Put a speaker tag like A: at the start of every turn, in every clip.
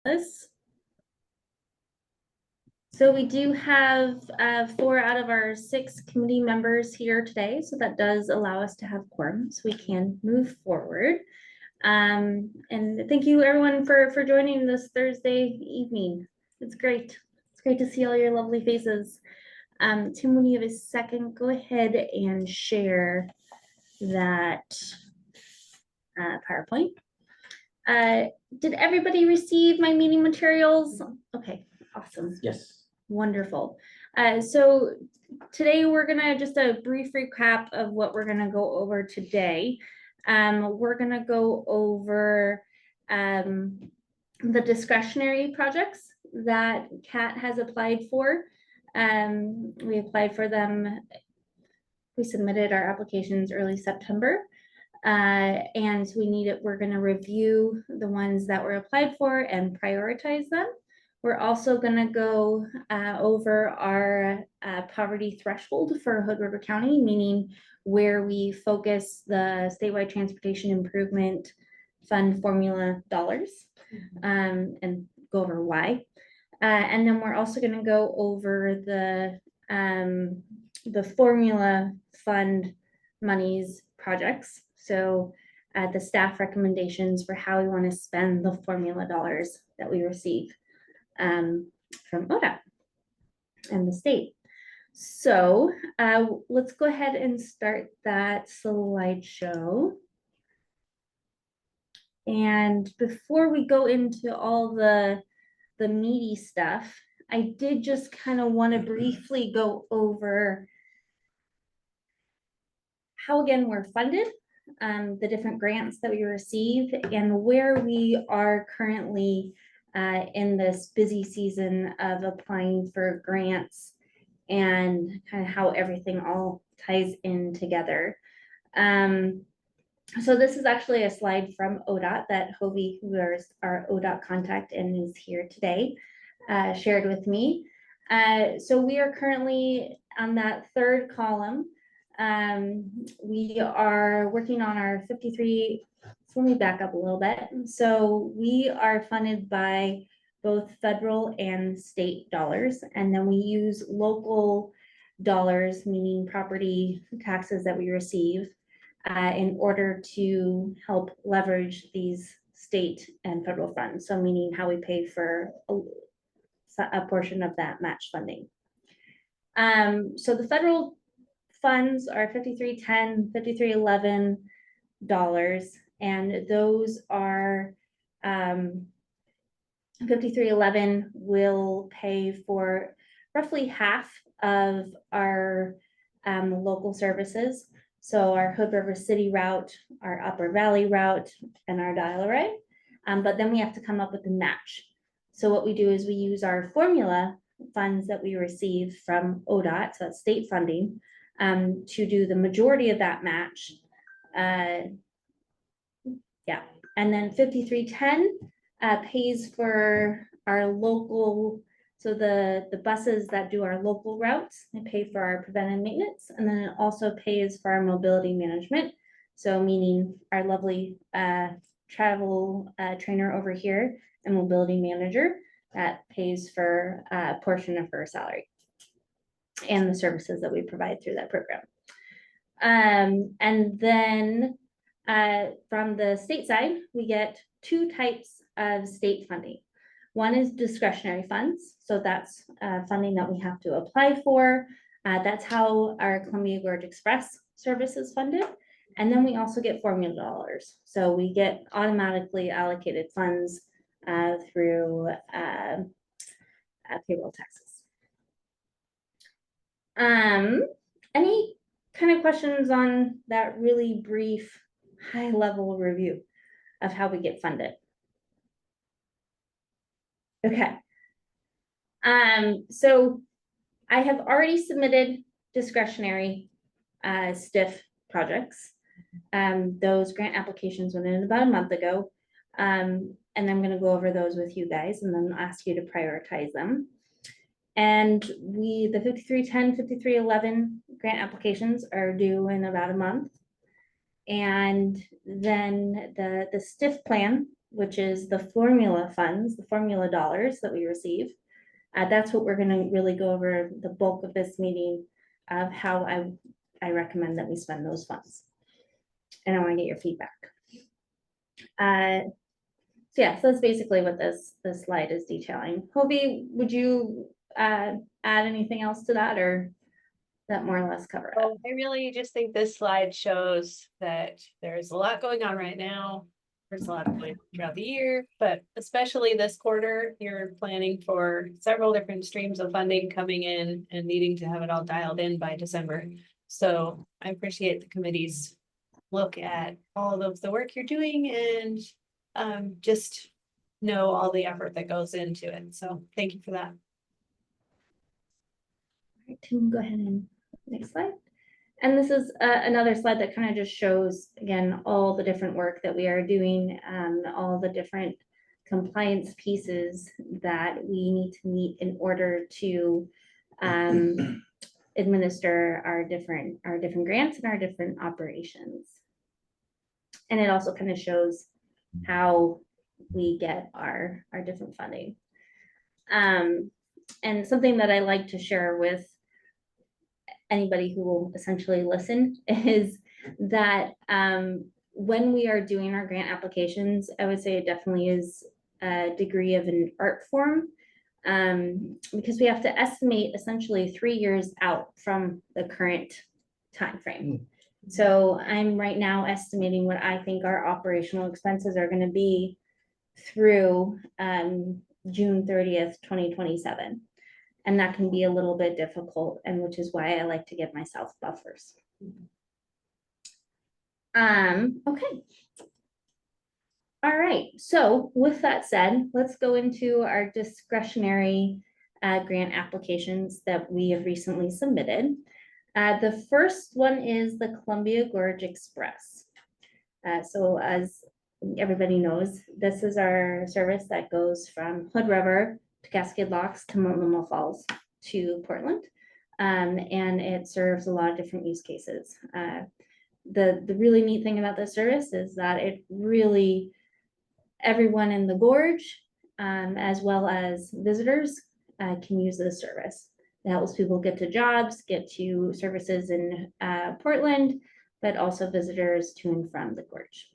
A: this. So we do have 4 out of our 6 committee members here today, so that does allow us to have quorum, so we can move forward. And thank you everyone for joining this Thursday evening. It's great. It's great to see all your lovely faces. Tim, when you have a second, go ahead and share that PowerPoint. Did everybody receive my meeting materials? Okay, awesome.
B: Yes.
A: Wonderful. So today we're gonna just a brief recap of what we're gonna go over today. We're gonna go over the discretionary projects that Kat has applied for. We applied for them. We submitted our applications early September. And so we're going to review the ones that were applied for and prioritize them. We're also going to go over our poverty threshold for Hood River County, meaning where we focus the statewide transportation improvement fund formula dollars, and go over why. And then we're also going to go over the formula fund monies projects. So the staff recommendations for how we want to spend the formula dollars that we receive from ODOT and the state. So let's go ahead and start that slideshow. And before we go into all the meaty stuff, I did just kind of want to briefly go over how again we're funded, the different grants that we receive, and where we are currently in this busy season of applying for grants, and kind of how everything all ties in together. So this is actually a slide from ODOT that Hovey, who is our ODOT contact and is here today, shared with me. So we are currently on that third column. We are working on our 53, so let me back up a little bit. So we are funded by both federal and state dollars, and then we use local dollars, meaning property taxes that we receive, in order to help leverage these state and federal funds. So meaning how we pay for a portion of that match funding. So the federal funds are $5310, $5311, and those are 5311 will pay for roughly half of our local services. So our Hood River City route, our Upper Valley route, and our dial array. But then we have to come up with a match. So what we do is we use our formula funds that we receive from ODOT, so that's state funding, to do the majority of that match. Yeah, and then 5310 pays for our local, so the buses that do our local routes, they pay for our preventive maintenance, and then it also pays for our mobility management. So meaning our lovely travel trainer over here and mobility manager, that pays for a portion of her salary and the services that we provide through that program. And then from the state side, we get 2 types of state funding. One is discretionary funds. So that's funding that we have to apply for. That's how our Columbia Gorge Express service is funded. And then we also get formula dollars. So we get automatically allocated funds through payroll taxes. Any kind of questions on that really brief, high-level review of how we get funded? Okay. So I have already submitted discretionary STIF projects. Those grant applications went in about a month ago. And I'm going to go over those with you guys and then ask you to prioritize them. And the 5310, 5311 grant applications are due in about a month. And then the STIF plan which is the formula funds, the formula dollars that we receive. That's what we're gonna really go over the bulk of this meeting of how I recommend that we spend those funds. And I wanna get your feedback. So yeah, so that's basically what this slide is detailing. Hobie, would you add anything else to that, or that more or less cover it?
B: Oh, I really just think this slide shows that there's a lot going on right now. There's a lot going on throughout the year, but especially this quarter, you're planning for several different streams of funding coming in and needing to have it all dialed in by December. So I appreciate the committee's look at all of the work you're doing and just know all the effort that goes into it. So thank you for that.
A: All right, Tim, go ahead and next slide. And this is another slide that kind of just shows, again, all the different work that we are doing, all the different compliance pieces that we need to meet in order to administer our different grants and our different operations. And it also kind of shows how we get our different funding. And something that I like to share with anybody who will essentially listen is that when we are doing our grant applications, I would say it definitely is a degree of an art form, because we have to estimate essentially 3 years out from the current time frame. So I'm right now estimating what I think our operational expenses are going to be through June 30th, 2027. And that can be a little bit difficult, and which is why I like to give myself buffers. Okay. All right, so with that said, let's go into our discretionary grant applications that we have recently submitted. The first one is the Columbia Gorge Express. So as everybody knows, this is our service that goes from Hood River to Cascade Locks to Multnomah Falls to Portland. And it serves a lot of different use cases. The really neat thing about this service is that it really, everyone in the gorge, as well as visitors, can use this service. It helps people get to jobs, get to services in Portland, but also visitors to and from the gorge.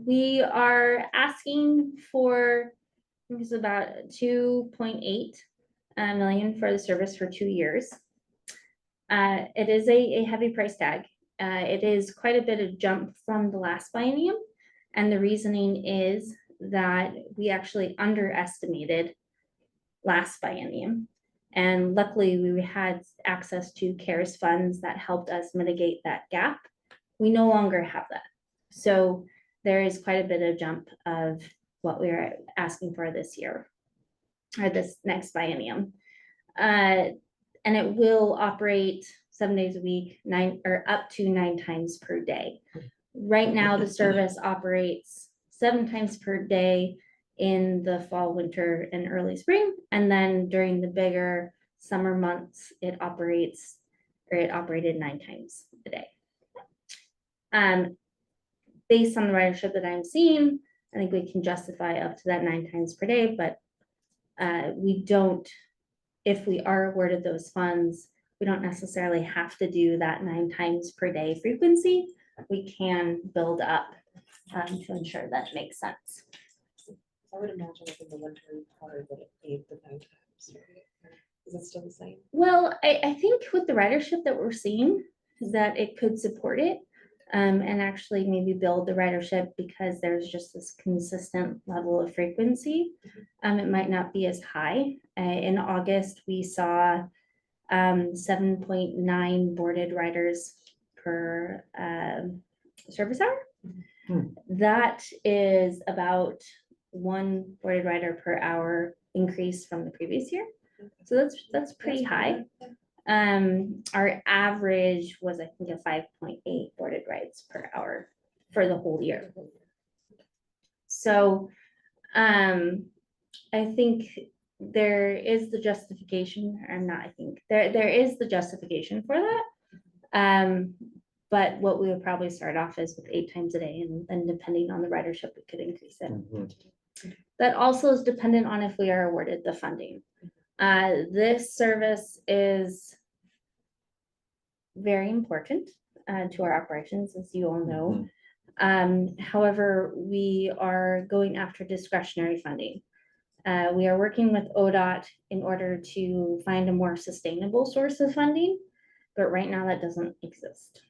A: We are asking for, I think it's about 2.8 million for the service for 2 years. It is a heavy price tag. It is quite a bit of jump from the last biennium, and the reasoning is that we actually underestimated last biennium, and luckily we had access to CARES funds that helped us mitigate that gap. We no longer have that, so there is quite a bit of jump of what we are asking for this year or this next biennium. And it will operate 7 days a week, up to 9 times per day. Right now, the service operates 7 times per day in the fall, winter, and early spring. And then during the bigger summer months, it operated 9 times a day. Based on the ridership that I'm seeing, I think we can justify up to that 9 times per day, but we don't, if we are awarded those funds, we don't necessarily have to do that 9 times per day frequency. We can build up to ensure that makes sense.
C: I would imagine in the winter part that it paid the 9 times, right? Is it still the same?
A: Well, I think with the ridership that we're seeing, that it could support it. And actually maybe build the ridership because there's just this consistent level of frequency. It might not be as high. In August, we saw 7.9 boarded riders per service hour. That is about 1 boarded rider per hour increase from the previous year. So that's pretty high. Our average was, I think, a 5.8 boarded rides per hour for the whole year. So I think there is the justification, or not, I think there is the justification for that. But what we would probably start off is with 8 times a day, and then depending on the ridership, we could increase it. That also is dependent on if we are awarded the funding. This service is very important to our operations, as you all know. However, we are going after discretionary funding. We are working with ODOT in order to find a more sustainable source of funding, but right now that doesn't exist.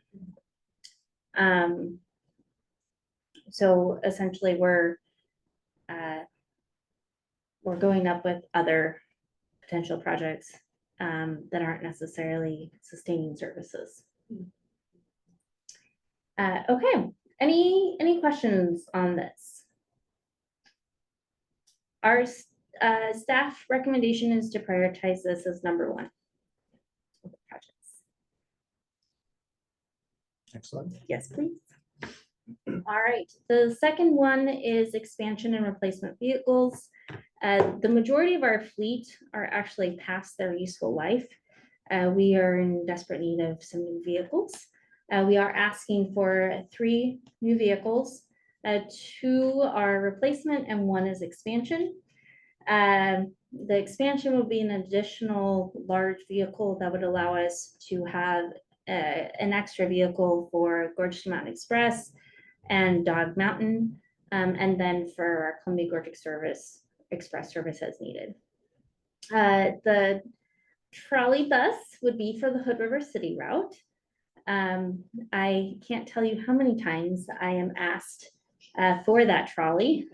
A: So essentially we're going up with other potential projects that aren't necessarily sustaining services. Okay, any questions on this? Our staff recommendation is to prioritize this as number 1. Projects.
D: Excellent.
A: Yes, please. All right, the second one is expansion and replacement vehicles. The majority of our fleet are actually past their useful life. We are in desperate need of some new vehicles. We are asking for 3 new vehicles. 2 are replacement and 1 is expansion. The expansion will be an additional large vehicle that would allow us to have an extra vehicle for Gorge to Mountain Express and Dog Mountain, and then for our Columbia Gorge Express service as needed. The trolley bus would be for the Hood River City route. I can't tell you how many times I am asked for that trolley,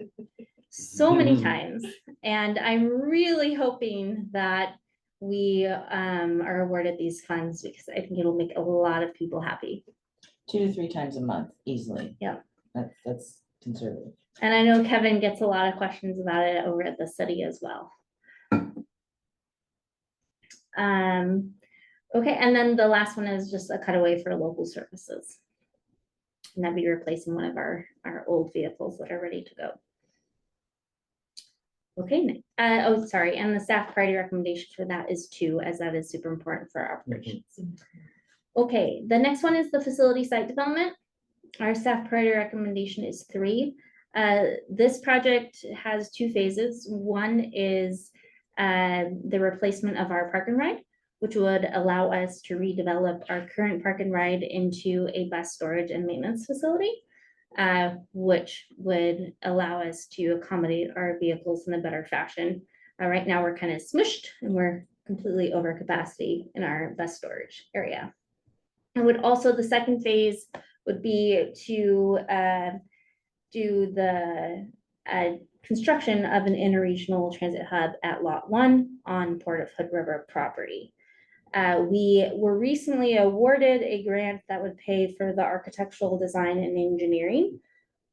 A: so many times, and I'm really hoping that we are awarded these funds, because I think it'll make a lot of people happy.
E: 2 to 3 times a month easily.
A: Yeah.
E: That's conservative.
A: And I know Kevin gets a lot of questions about it over at the city as well. Okay, and then the last one is just a cutaway for local services. And that'd be replacing one of our old vehicles that are ready to go. Okay, oh, sorry, and the staff priority recommendation for that is 2, as that is super important for our operations. Okay, the next one is the facility site development. Our staff priority recommendation is 3. This project has 2 phases. One is the replacement of our park and ride, which would allow us to redevelop our current park and ride into a bus storage and maintenance facility, which would allow us to accommodate our vehicles in a better fashion. Right now we're kind of smushed and we're completely over capacity in our bus storage area. And would also, the second phase would be to do the construction of an interregional transit hub at Lot 1 on Port of Hood River property. We were recently awarded a grant that would pay for the architectural design and engineering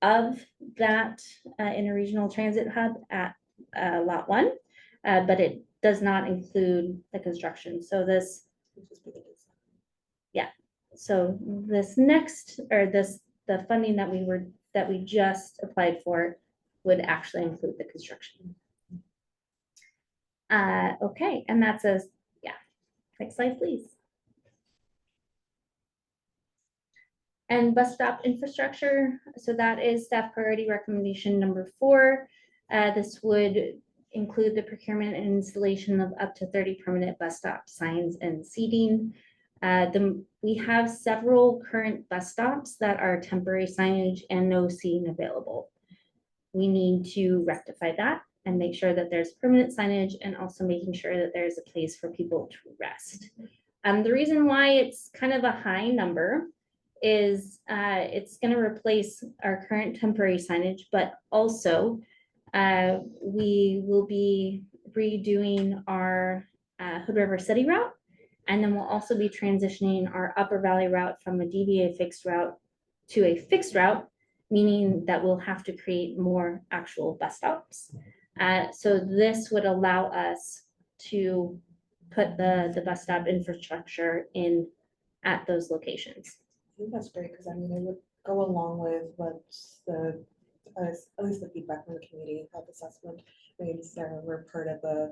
A: of that interregional transit hub at Lot 1, but it does not include the construction. So this, yeah. So this next, or the funding that we just applied for would actually include the construction. Okay, and that's a, yeah. Next slide, please. And bus stop infrastructure. So that is staff priority recommendation number 4. This would include the procurement and installation of up to 30 permanent bus stop signs and seating. We have several current bus stops that are temporary signage and no seating available. We need to rectify that and make sure that there's permanent signage, and also making sure that there's a place for people to rest. The reason why it's kind of a high number is it's going to replace our current temporary signage, but also we will be redoing our Hood River City route, and then we'll also be transitioning our Upper Valley route from a DVA fixed route to a fixed route, meaning that we'll have to create more actual bus stops. So this would allow us to put the bus stop infrastructure in at those locations.
C: I think that's great, because I mean, it would go along with what's the, at least the feedback from the community health assessment. I mean, Sarah, we're part of a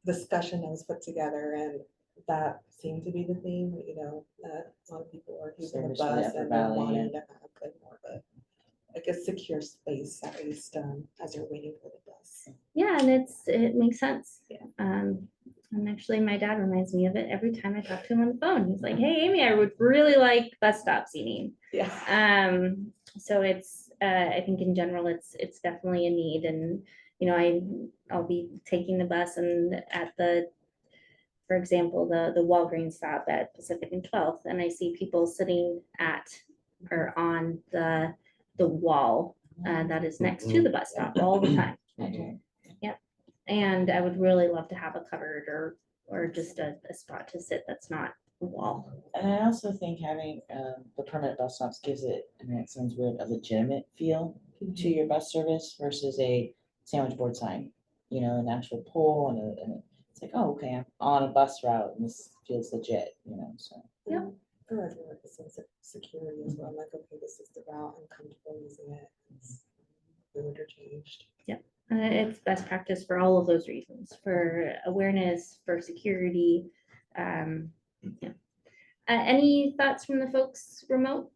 C: discussion that was put together, and that seemed to be the theme, you know, that a lot of people are using the
E: Service for the
C: bus
E: Upper
C: and they're
E: Valley,
C: wanting
E: yeah.
C: to have like more of a, like a secure space at least, as you're waiting for the bus.
A: Yeah, and it makes sense.
C: Yeah.
A: And actually my dad reminds me of it every time I talk to him on the phone. He's like, hey, Amy, I would really like bus stop seating.
C: Yeah.
A: So it's, I think in general, it's definitely a need, and, you know, I'll be taking the bus and at the, for example, the Walgreens stop at Pacific and 12th, and I see people sitting at or on the wall that is next to the bus stop all the time.
E: I do.
A: And I would really love to have a covered or just a spot to sit that's not a wall.
E: And I also think having the permanent bus stops gives it, I mean, it sounds weird, a legitimate feel to your bus service versus a sandwich board sign. You know, an actual pole and it's like, oh, okay, I'm on a bus route and this feels legit, you know, so.
A: Yep.
C: I like the sense of security as well. I'm like, okay, this is the route, I'm comfortable using it. It's interchanged.
A: It's best practice for all of those reasons, for awareness, for security. Yeah. Any thoughts from the folks remote?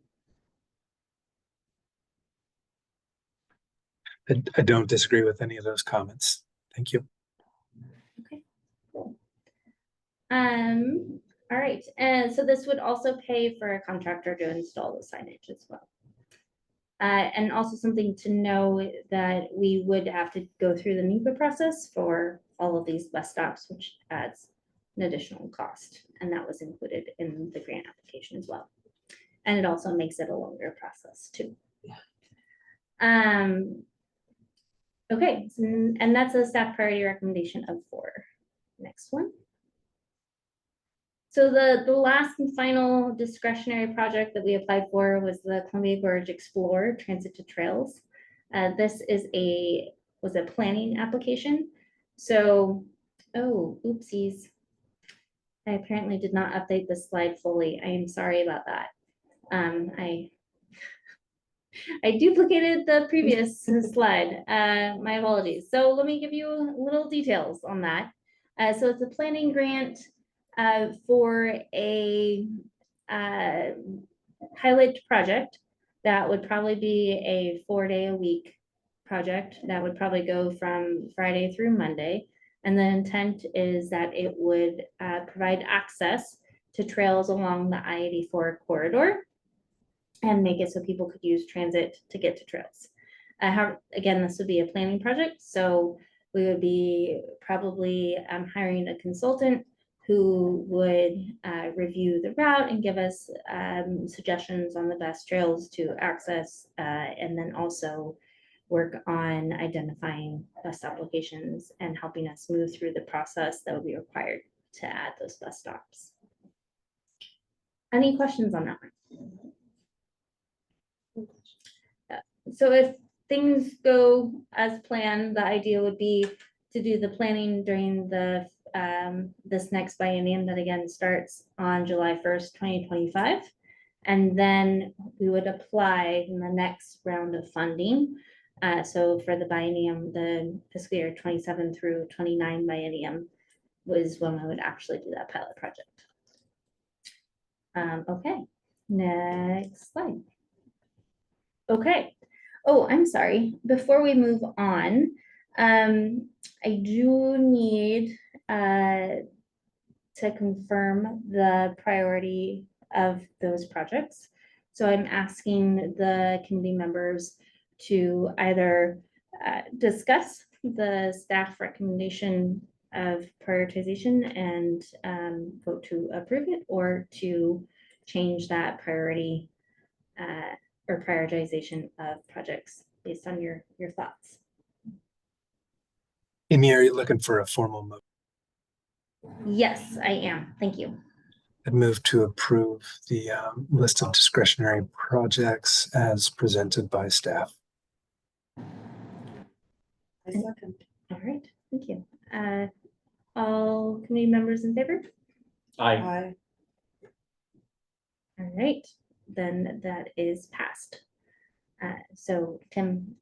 D: I don't disagree with any of those comments. Thank you.
A: Okay, cool. All right, and so this would also pay for a contractor to install the signage as well. And also something to know that we would have to go through the NEPA process for all of these bus stops, which adds an additional cost. And that was included in the grant application as well. And it also makes it a longer process too.
C: Yeah.
A: Okay, and that's a staff priority recommendation of 4. Next one. So the last and final discretionary project that we applied for was the Columbia Gorge Explorer Transit to Trails. This was a planning application. So, oh, oopsies. I apparently did not update this slide fully. I am sorry about that. I duplicated the previous slide. My apologies. So let me give you little details on that. So it's a planning grant for a highlight project that would probably be a 4-day-a-week project that would probably go from Friday through Monday. And the intent is that it would provide access to trails along the I-84 corridor and make it so people could use transit to get to trails. Again, this would be a planning project, so we would be probably hiring a consultant who would review the route and give us suggestions on the best trails to access, and then also work on identifying bus applications and helping us move through the process that would be required to add those bus stops. Any questions on that one? So if things go as planned, the idea would be to do the planning during the this next biennium that again starts on July 1st, 2025. And then we would apply in the next round of funding. So for the biennium, the fiscal year 27 through 29 biennium was when we would actually do that pilot project. Okay, next slide. Okay. Oh, I'm sorry. Before we move on, I do need to confirm the priority of those projects. So I'm asking the committee members to either discuss the staff recommendation of prioritization and vote to approve it, or to change that priority or prioritization of projects based on your thoughts.
D: Amy, are you looking for a formal motion?
A: Yes, I am. Thank you.
D: I'd move to approve the list of discretionary projects as presented by staff.
C: I second.
A: All right, thank you. All committee members in favor?
C: Aye.
A: All right, then that is passed. So Tim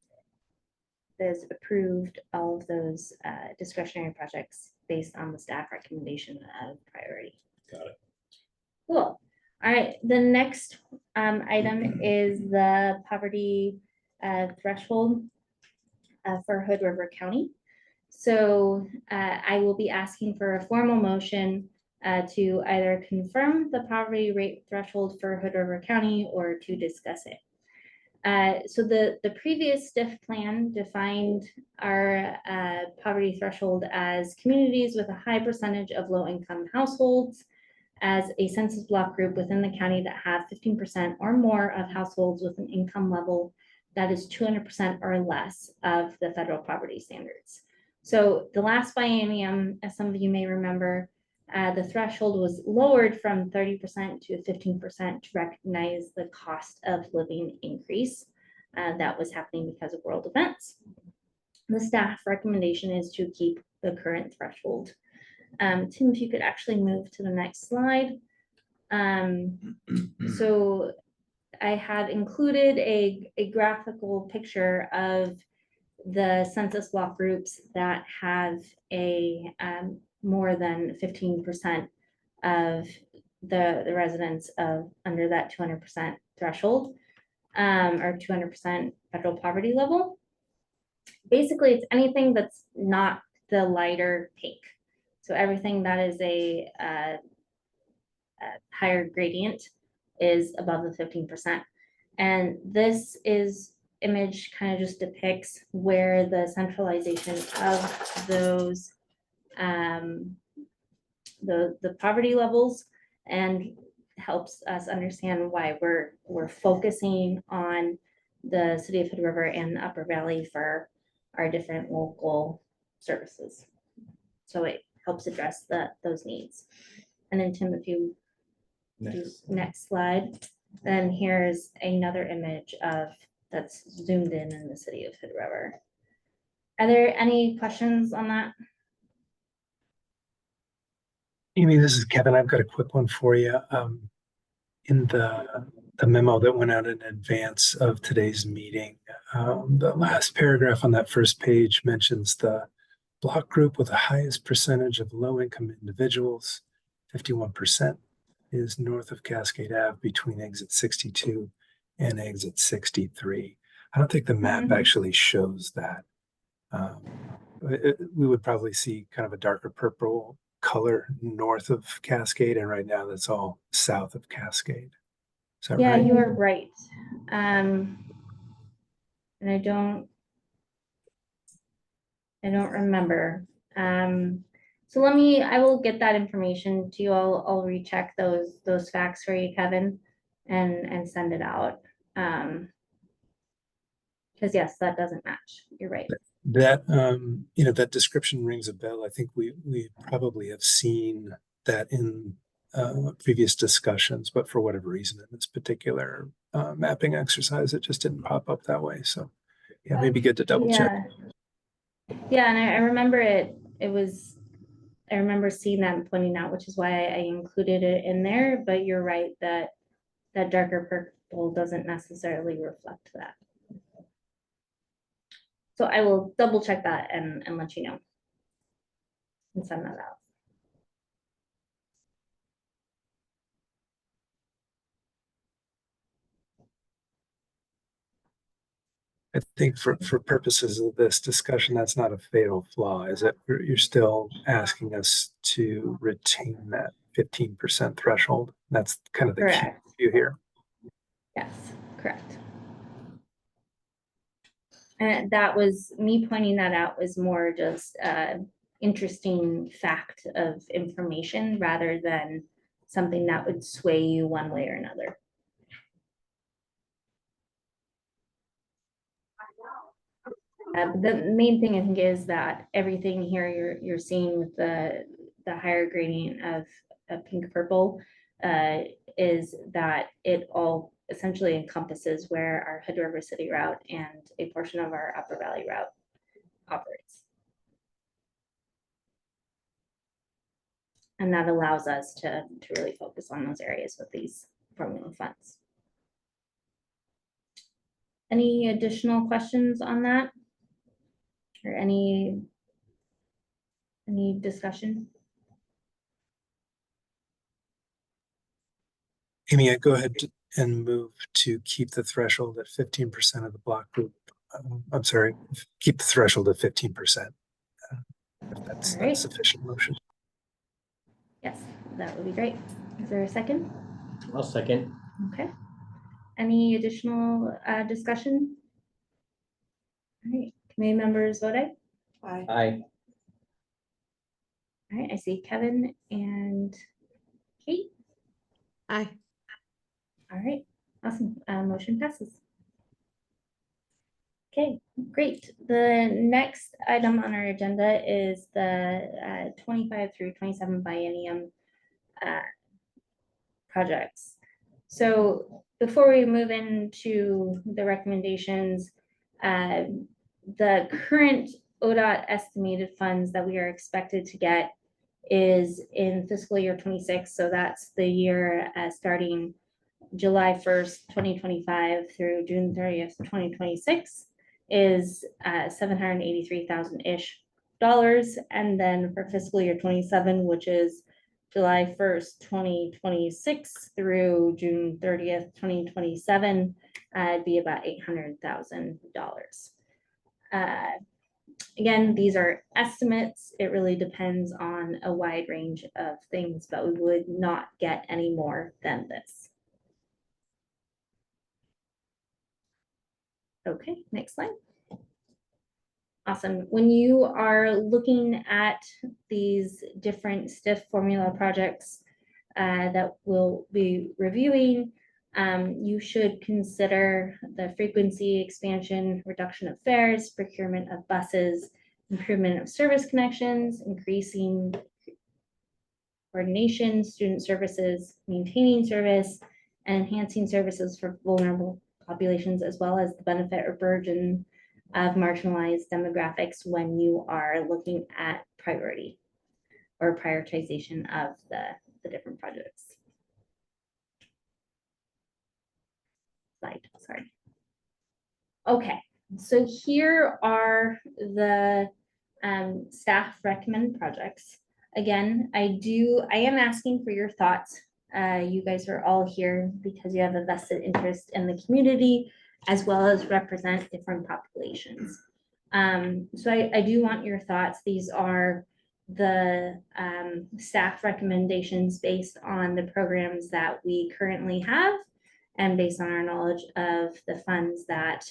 A: has approved all of those discretionary projects based on the staff recommendation of priority.
F: Got it.
A: Cool. All right, the next item is the poverty threshold for Hood River County. So I will be asking for a formal motion to either confirm the poverty rate threshold for Hood River County or to discuss it. So the previous STIF plan defined our poverty threshold as communities with a high percentage of low-income households as a census block group within the county that have 15% or more of households with an income level that is 200% or less of the federal poverty standards. So the last biennium, as some of you may remember, the threshold was lowered from 30% to 15% to recognize the cost of living increase that was happening because of world events. The staff recommendation is to keep the current threshold. Tim, if you could actually move to the next slide. So I have included a graphical picture of the census block groups that have a more than 15% of the residents of under that 200% threshold or 200% federal poverty level. Basically, it's anything that's not the lighter pink. So everything that is a higher gradient is above the 15%. And this image kind of just depicts where the centralization of those the poverty levels and helps us understand why we're focusing on the city of Hood River and the Upper Valley for our different local services. So it helps address those needs. And then Tim, if you do next slide, then here's another image of that's zoomed in the city of Hood River. Are there any questions on that?
D: Amy, this is Kevin. I've got a quick one for you. In the memo that went out in advance of today's meeting, the last paragraph on that first page mentions the block group with the highest percentage of low-income individuals, 51%, is north of Cascade Ave between exit 62 and exit 63. I don't think the map actually shows that. We would probably see kind of a darker purple color north of Cascade, and right now that's all south of Cascade. Is that
A: Yeah,
D: right?
A: you are right. And I don't remember. So I will get that information to you. I'll recheck those facts for you, Kevin, and send it out. Because yes, that doesn't match. You're right.
D: That that description rings a bell. I think we probably have seen that in previous discussions, but for whatever reason in this particular mapping exercise, it just didn't pop up that way. So yeah, maybe good to double check.
A: Yeah, and I remember I remember seeing that and pointing out, which is why I included it in there. But you're right that darker purple doesn't necessarily reflect that. So I will double check that and let you know and send that out.
D: I think for purposes of this discussion, that's not a fatal flaw, is it? You're still asking us to retain that 15% threshold. That's kind of the key view here.
A: Yes, correct. And that was me pointing that out was more just interesting fact of information rather than something that would sway you one way or another. The main thing I think is that everything here you're seeing with the higher gradient of pink purple is that it all essentially encompasses where our Hood River City route and a portion of our Upper Valley route operates. And that allows us to really focus on those areas with these formula funds. Any additional questions on that? Or any discussion?
D: Amy, I go ahead and move to keep the threshold at 15% of the block group. I'm sorry, keep the threshold at 15%. If that's
A: All right.
D: a sufficient motion.
A: Yes, that would be great. Is there a second?
F: I'll second.
A: Okay. Any additional discussion? All right, committee members vote aye.
C: Aye.
F: Aye.
A: All right, I see Kevin and Kate.
G: Aye.
A: All right, awesome. Motion passes. Okay, great. The next item on our agenda is the 25 through 27 biennium projects. So before we move into the recommendations, the current ODOT estimated funds that we are expected to get is in fiscal year 26. So that's the year starting July 1st, 2025 through June 30th, 2026 is 783,000-ish dollars. And then for fiscal year 27, which is July 1st, 2026 through June 30th, 2027, it'd be about $800,000. Again, these are estimates. It really depends on a wide range of things, but we would not get any more than this. Okay, next slide. Awesome. When you are looking at these different STIF formula projects that we'll be reviewing, you should consider the frequency expansion, reduction of fares, procurement of buses, improvement of service connections, increasing coordination, student services, maintaining service, and enhancing services for vulnerable populations, as well as the benefit or burden of marginalized demographics when you are looking at priority or prioritization of the different projects. Slide, sorry. Okay, so here are the staff recommended projects. Again, I am asking for your thoughts. You guys are all here because you have a vested interest in the community as well as represent different populations. So I do want your thoughts. These are the staff recommendations based on the programs that we currently have and based on our knowledge of the funds that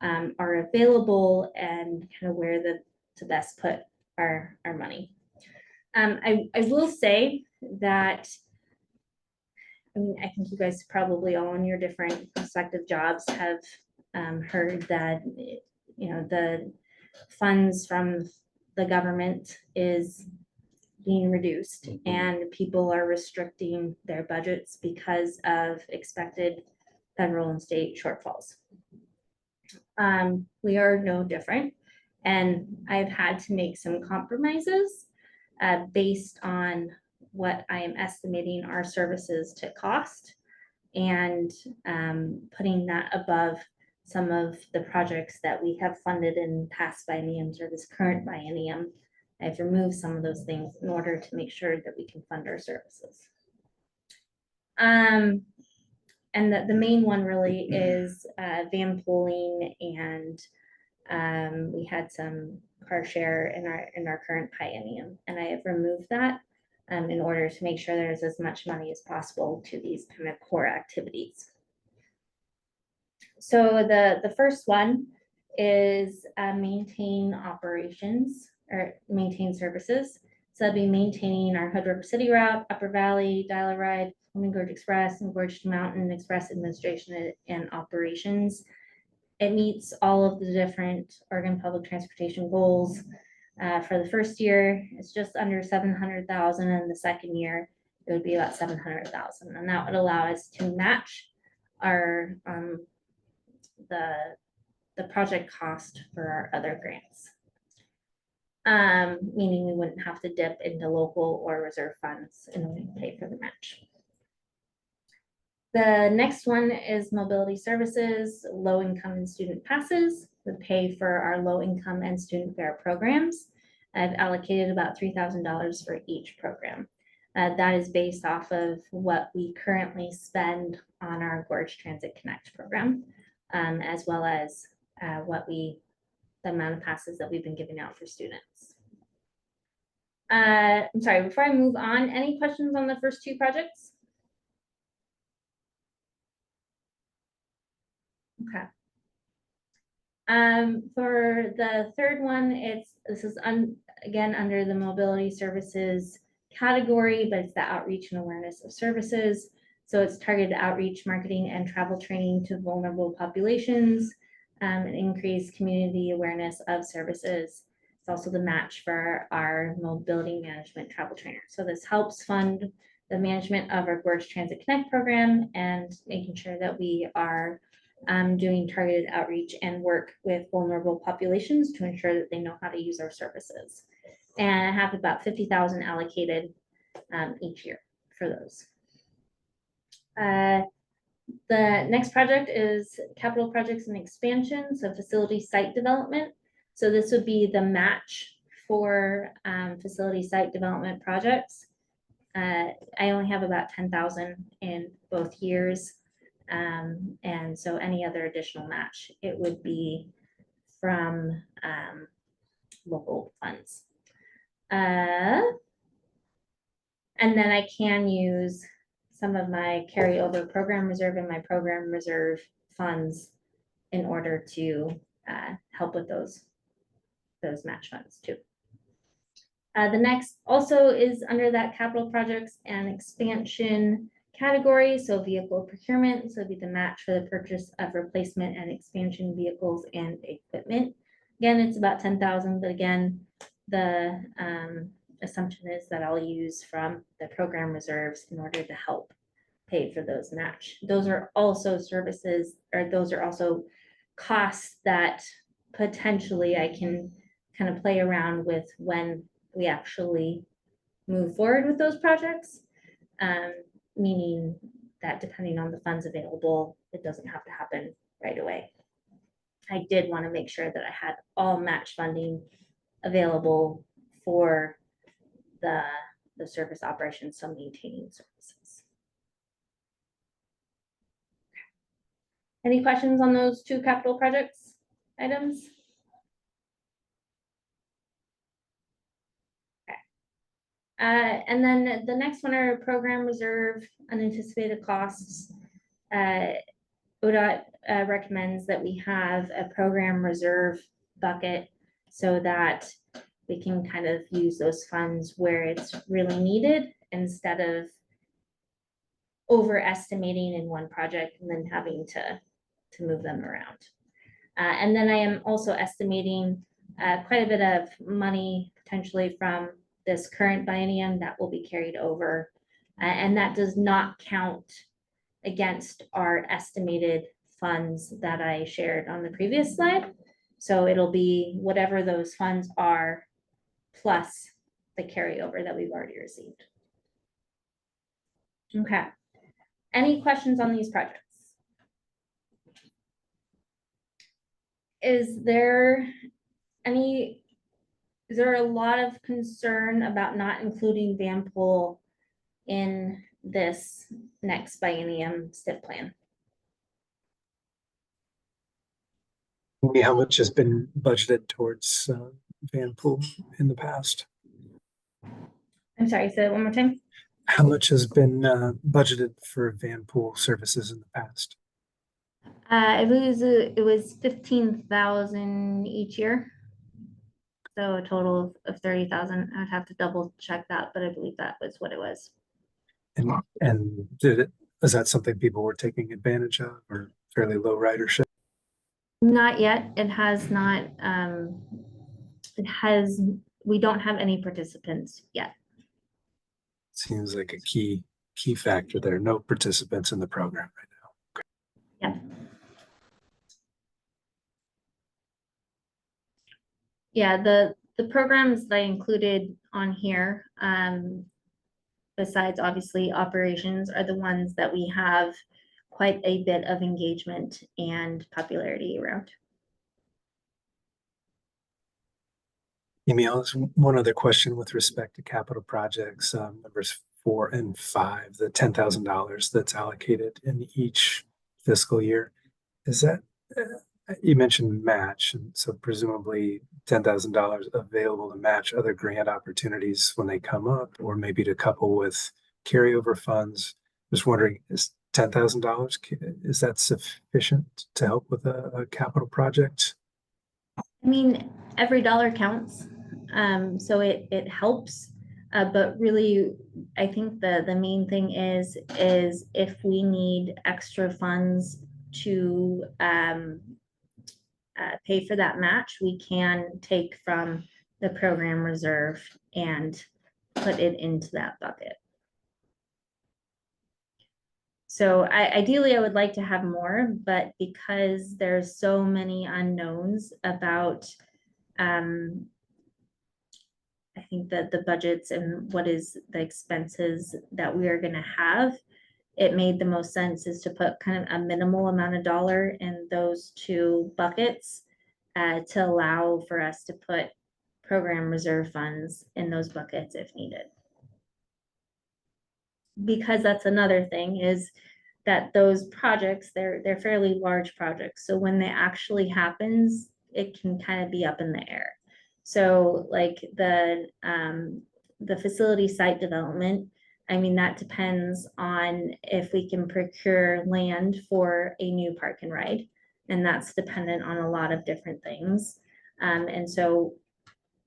A: are available and kind of where to best put our money. I will say that, I mean, I think you guys probably all in your different respective jobs have heard that, you know, the funds from the government is being reduced and people are restricting their budgets because of expected federal and state shortfalls. We are no different, and I've had to make some compromises based on what I am estimating our services to cost and putting that above some of the projects that we have funded in past bienniums or this current biennium. I've removed some of those things in order to make sure that we can fund our services. And the main one really is van pooling, and we had some car share in our current biennium, and I have removed that in order to make sure there's as much money as possible to these kind of core activities. So the first one is maintain operations or maintain services. So that'd be maintaining our Hood River City route, Upper Valley, Dial Ride, Flaming Gorge Express, and Gorge to Mountain Express administration and operations. It meets all of the different Oregon public transportation goals. For the first year, it's just under 700,000, and the second year, it would be about 700,000, and that would allow us to match our the project cost for our other grants. Meaning we wouldn't have to dip into local or reserve funds in order to pay for the match. The next one is mobility services, low income and student passes would pay for our low income and student fare programs. I've allocated about $3,000 for each program. That is based off of what we currently spend on our Gorge Transit Connect program, as well as the amount of passes that we've been giving out for students. I'm sorry, before I move on, any questions on the first two projects? Okay. For the third one, this is again under the mobility services category, but it's the outreach and awareness of services. So it's targeted outreach, marketing, and travel training to vulnerable populations, and increase community awareness of services. It's also the match for our mobility management travel trainer. So this helps fund the management of our Gorge Transit Connect program and making sure that we are doing targeted outreach and work with vulnerable populations to ensure that they know how to use our services. And I have about 50,000 allocated each year for those. The next project is capital projects and expansion, so facility site development. So this would be the match for facility site development projects. I only have about 10,000 in both years. And so any other additional match, it would be from local funds. And then I can use some of my carryover program reserve and my program reserve funds in order to help with those match funds too. The next also is under that capital projects and expansion category, so vehicle procurement, so it'd be the match for the purchase of replacement and expansion vehicles and equipment. Again, it's about 10,000, but again, the assumption is that I'll use from the program reserves in order to help pay for those match. Those are also services, or those are also costs that potentially I can kind of play around with when we actually move forward with those projects. Meaning that depending on the funds available, it doesn't have to happen right away. I did want to make sure that I had all match funding available for the service operations, so maintaining services. Any questions on those two capital projects items? And then the next one are program reserve unanticipated costs. ODOT recommends that we have a program reserve bucket so that we can kind of use those funds where it's really needed instead of overestimating in one project and then having to move them around. And then I am also estimating quite a bit of money potentially from this current biennium that will be carried over. And that does not count against our estimated funds that I shared on the previous slide. So it'll be whatever those funds are plus the carryover that we've already received. Okay. Any questions on these projects? Is there a lot of concern about not including Vanpool in this next biennium STIF plan?
D: How much has been budgeted towards Vanpool in the past?
A: I'm sorry, say it one more time.
D: How much has been budgeted for Vanpool services in the past?
A: I believe it was 15,000 each year. So a total of 30,000. I'd have to double check that, but I believe that was what it was.
D: And is that something people were taking advantage of, or fairly low ridership?
A: Not yet. It has not. We don't have any participants yet.
D: Seems like a key factor there. No participants in the program right now.
A: Yeah. Yeah, the programs that I included on here, besides obviously operations, are the ones that we have quite a bit of engagement and popularity around.
D: Amy, one other question with respect to capital projects, numbers 4 and 5, the $10,000 that's allocated in each fiscal year. Is that, you mentioned match, and so presumably $10,000 available to match other grant opportunities when they come up, or maybe to couple with carryover funds. Just wondering, is $10,000, is that sufficient to help with a capital project?
A: I mean, every dollar counts. So it helps. But really, I think the main thing is if we need extra funds to pay for that match, we can take from the program reserve and put it into that bucket. So ideally, I would like to have more, but because there's so many unknowns about I think that the budgets and what is the expenses that we are going to have, it made the most sense is to put kind of a minimal amount of dollar in those two buckets to allow for us to put program reserve funds in those buckets if needed. Because that's another thing is that those projects, they're fairly large projects. So when they actually happens, it can kind of be up in the air. So like the facility site development, I mean, that depends on if we can procure land for a new park and ride. And that's dependent on a lot of different things. And so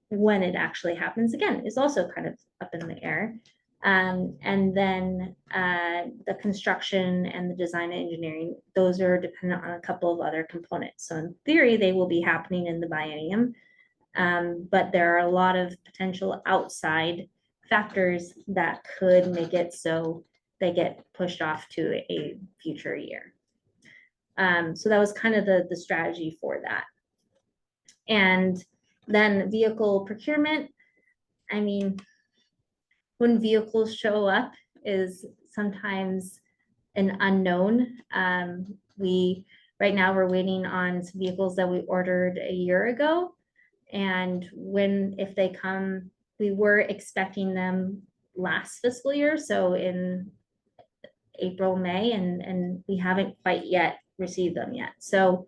A: when it actually happens again is also kind of up in the air. And then the construction and the design and engineering, those are dependent on a couple of other components. So in theory, they will be happening in the biennium. But there are a lot of potential outside factors that could make it so they get pushed off to a future year. So that was kind of the strategy for that. And then vehicle procurement, I mean, when vehicles show up is sometimes an unknown. Right now we're waiting on some vehicles that we ordered a year ago. And if they come, we were expecting them last fiscal year, so in April, May, and we haven't quite yet received them yet. So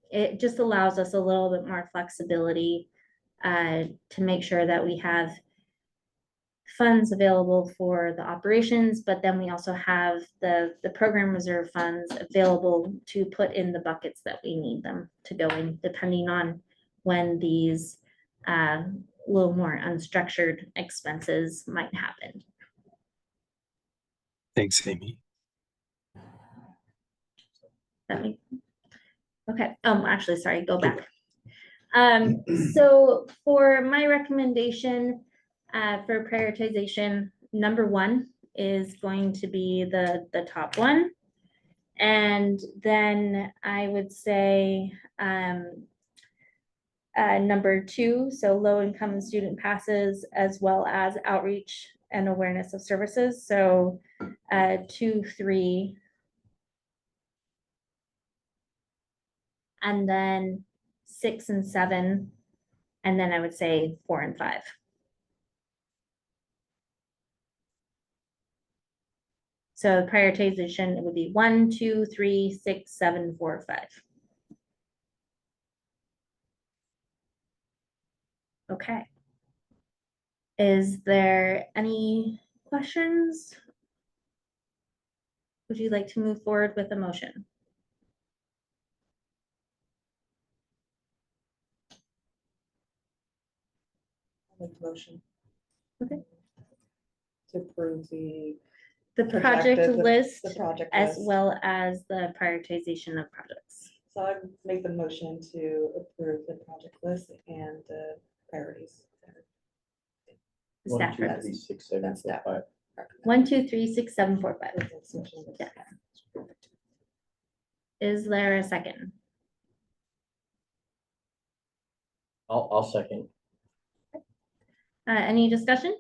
A: it just allows us a little bit more flexibility to make sure that we have funds available for the operations, but then we also have the program reserve funds available to put in the buckets that we need them to go in, depending on when these little more unstructured expenses might happen.
D: Thanks, Amy.
A: Okay, actually, sorry, go back. So for my recommendation for prioritization, number 1 is going to be the top one. And then I would say number 2, so low income student passes, as well as outreach and awareness of services. So 2, 3, and then 6 and 7, and then I would say 4 and 5. So prioritization, it would be 1, 2, 3, 6, 7, 4, 5. Okay. Is there any questions? Would you like to move forward with a motion?
C: I'll make the motion.
A: Okay.
C: To approve the
A: Project
C: projected-
A: list
C: the project
A: as
C: list.
A: well as the prioritization of projects.
C: So I make the motion to approve the project list and the priorities.
A: The
F: One,
A: staff
F: two,
A: reps.
F: three, 6, 7,
C: That's
F: 4,
C: that.
F: 5.
A: 1, 2, 3, 6, 7, 4, 5.
C: Yeah.
A: Is there a second?
F: I'll second.
A: Any discussion?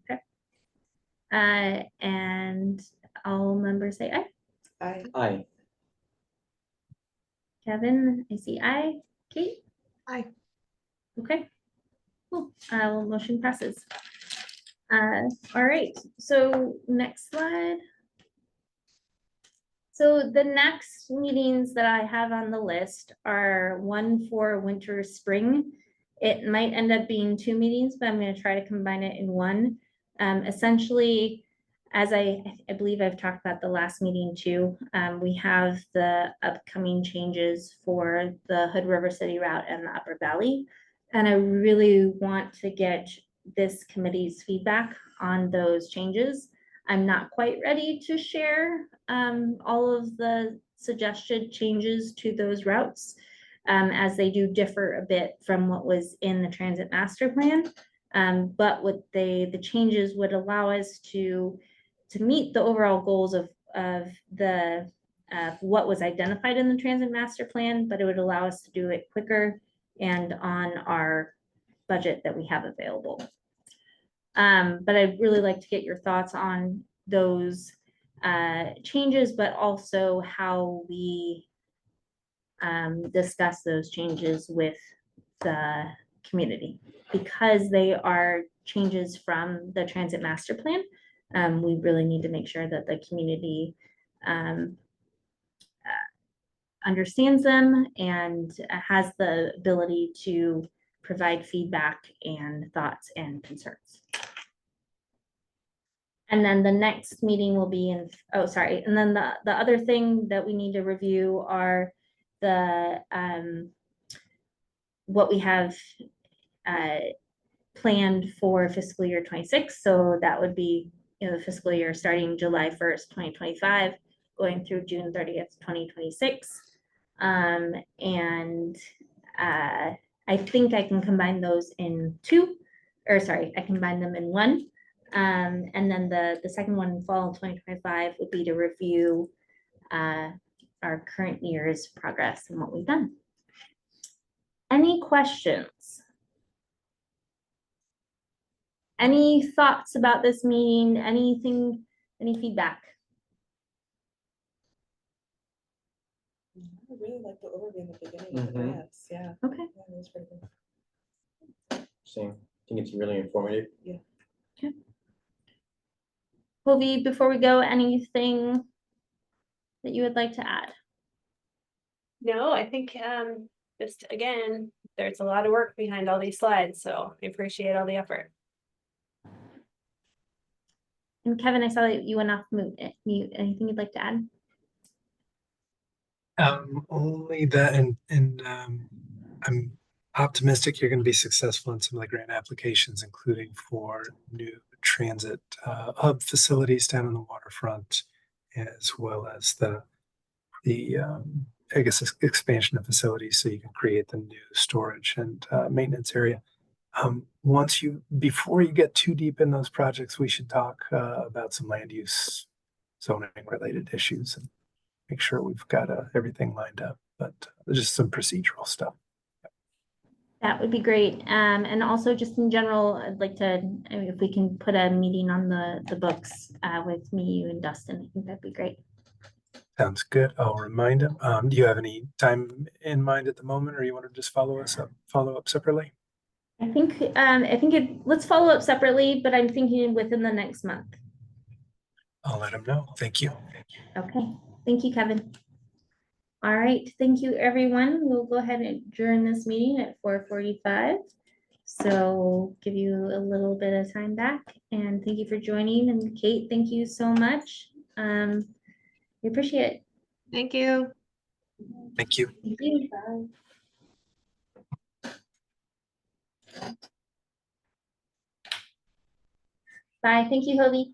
A: Okay. And all members say aye.
F: Aye.
A: Kevin, I see aye. Kate?
C: Aye.
A: Okay. Cool. Well, motion passes. All right, so next slide. So the next meetings that I have on the list are one for winter, spring. It might end up being 2 meetings, but I'm going to try to combine it in one. Essentially, as I believe I've talked about the last meeting too, we have the upcoming changes for the Hood River City route and the Upper Valley. And I really want to get this committee's feedback on those changes. I'm not quite ready to share all of the suggested changes to those routes, as they do differ a bit from what was in the transit master plan. But what the changes would allow us to meet the overall goals of what was identified in the transit master plan, but it would allow us to do it quicker and on our budget that we have available. But I'd really like to get your thoughts on those changes, but also how we discuss those changes with the community, because they are changes from the transit master plan. We really need to make sure that the community understands them and has the ability to provide feedback and thoughts and concerns. And then the next meeting will be in, oh, sorry. And then the other thing that we need to review are the, what we have planned for fiscal year 26. So that would be, the fiscal year starting July 1st, 2025, going through June 30th, 2026. And I think I can combine those in two, or sorry, I combine them in one. And then the second one in fall 2025 would be to review our current year's progress and what we've done. Any questions? Any thoughts about this meeting? Anything, any feedback?
C: I really like the overview in the beginning of the
F: Mhm.
C: grants, yeah.
A: Okay.
C: Yeah, that was pretty good.
F: Same. I think it's really informative.
A: Hovi, before we go, anything that you would like to add?
B: No, I think just again, there's a lot of work behind all these slides, so I appreciate all the effort.
A: And Kevin, I saw that you went off mute. Anything you'd like to add?
D: Only that, and I'm optimistic you're going to be successful in some of the grant applications, including for new transit hub facilities down on the waterfront, as well as the I guess expansion of facilities so you can create the new storage and maintenance area. Before you get too deep in those projects, we should talk about some land use zoning related issues and make sure we've got everything lined up, but just some procedural stuff.
A: That would be great. And also just in general, I'd like to, I mean, if we can put a meeting on the books with me, you and Dustin, I think that'd be great.
D: Sounds good. I'll remind him. Do you have any time in mind at the moment, or you want to just follow up separately?
A: I think let's follow up separately, but I'm thinking within the next month.
D: I'll let him know. Thank you.
A: Okay, thank you, Kevin. All right, thank you, everyone. We'll go ahead and adjourn this meeting at 4:45. So give you a little bit of time back, and thank you for joining. And Kate, thank you so much. We appreciate it.
B: Thank you.
D: Thank you.
A: Thank you. Bye. Thank you, Hobie.